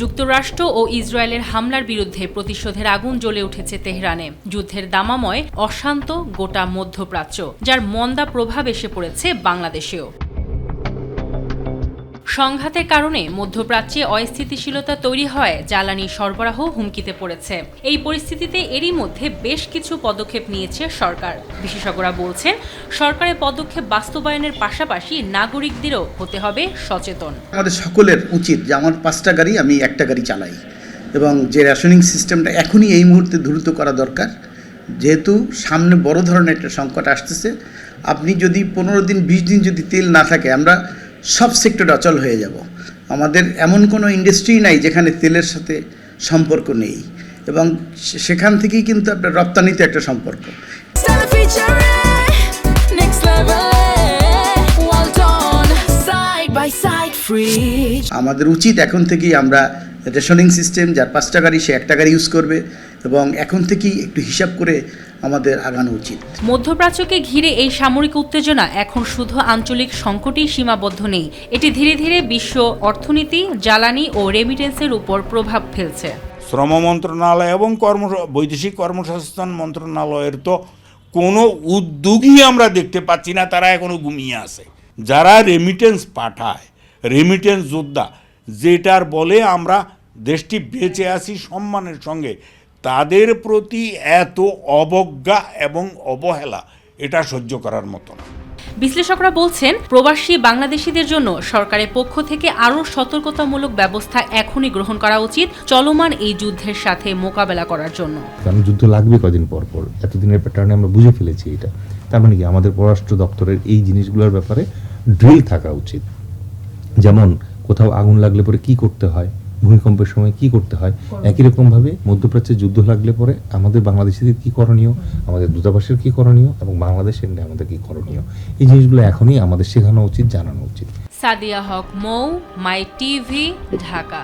যুক্তরাষ্ট্র ও ইসরায়েলের হামলার বিরুদ্ধে প্রতিশোধের আগুন জ্বলে উঠেছে তেহরানে। যুদ্ধের দামাময় অশান্ত গোটা মধ্যপ্রাচ্য, যার মন্দা প্রভাব এসে পড়েছে বাংলাদেশেও। সংঘাতের কারণে মধ্যপ্রাচ্যে অস্থিতিশীলতা তৈরি হয়, জ্বালানি সরবরাহ হুমকিতে পড়েছে। এই পরিস্থিতিতে এরই মধ্যে বেশ কিছু পদক্ষেপ নিয়েছে সরকার। বিশেষজ্ঞরা বলছেন, সরকারের পদক্ষেপ বাস্তবায়নের পাশাপাশি নাগরিকদেরও হতে হবে সচেতন। আমাদের সকলের উচিত যে আমার 5টা গাড়ি আমি একটা গাড়ি চালাই, এবং যে রেশনিং সিস্টেমটা এখনই এই মুহূর্তে দ্রুত করা দরকার। যেহেতু সামনে বড় ধরনের একটা সংকট আসতেছে, আপনি যদি 15 দিন 20 দিন যদি তেল না থাকে, আমরা সব সেক্টরে অচল হয়ে যাব। আমাদের এমন কোনো ইন্ডাস্ট্রি নাই যেখানে তেলের সাথে সম্পর্ক নেই, এবং সেখান থেকেই কিন্তু আপনার রপ্তানিতে একটা সম্পর্ক। আমাদের উচিত এখন থেকেই আমরা রেশনিং সিস্টেম, যার 5টা গাড়ি সে একটা গাড়ি ইউজ করবে, এবং এখন থেকেই একটু হিসাব করে আমাদের আগানো উচিত। মধ্যপ্রাচ্যকে ঘিরে এই সামরিক উত্তেজনা এখন শুধু আঞ্চলিক সংকটেই সীমাবদ্ধ নেই, এটি ধীরে ধীরে বিশ্ব অর্থনীতি, জ্বালানি ও রেমিটেন্সের উপর প্রভাব ফেলছে। শ্রম মন্ত্রণালয় এবং বৈদেশিক কর্মসংস্থান মন্ত্রণালয়ের তো কোনো উদ্যোগই আমরা দেখতে পাচ্ছি না, তারা এখনো ঘুমিয়ে আছে। যারা রেমিটেন্স পাঠায়, রেমিটেন্স যোদ্ধা, যেটার বলে আমরা দেশটি বেঁচে আছি সম্মানের সঙ্গে, তাদের প্রতি এত অবজ্ঞা এবং অবহেলা, এটা সহ্য করার মতো না। বিশ্লেষকরা বলছেন, প্রবাসী বাংলাদেশিদের জন্য সরকারের পক্ষ থেকে আরও সতর্কতামূলক ব্যবস্থা এখনই গ্রহণ করা উচিত চলমান এই যুদ্ধের সাথে মোকাবেলা করার জন্য। কারণ যুদ্ধ লাগবে কদিন পর পর, এতদিনের প্যাটার্নে আমরা বুঝে ফেলেছি এটা। তার মানে কি আমাদের পররাষ্ট্র দপ্তরের এই জিনিসগুলোর ব্যাপারে ড্রিল থাকা উচিত। যেমন কোথাও আগুন লাগলে পরে কি করতে হয়, ভূমিকম্পের সময় কি করতে হয়, একই রকমভাবে মধ্যপ্রাচ্যে যুদ্ধ লাগলে পরে আমাদের বাংলাদেশিদের কি করণীয়, আমাদের দূতাবাসের কি করণীয়, এবং বাংলাদেশের আমাদের কি করণীয়, এই জিনিসগুলো এখনই আমাদের শেখানো উচিত, জানানো উচিত। সাদিয়া হক মৌ, মাই টিভি, ঢাকা।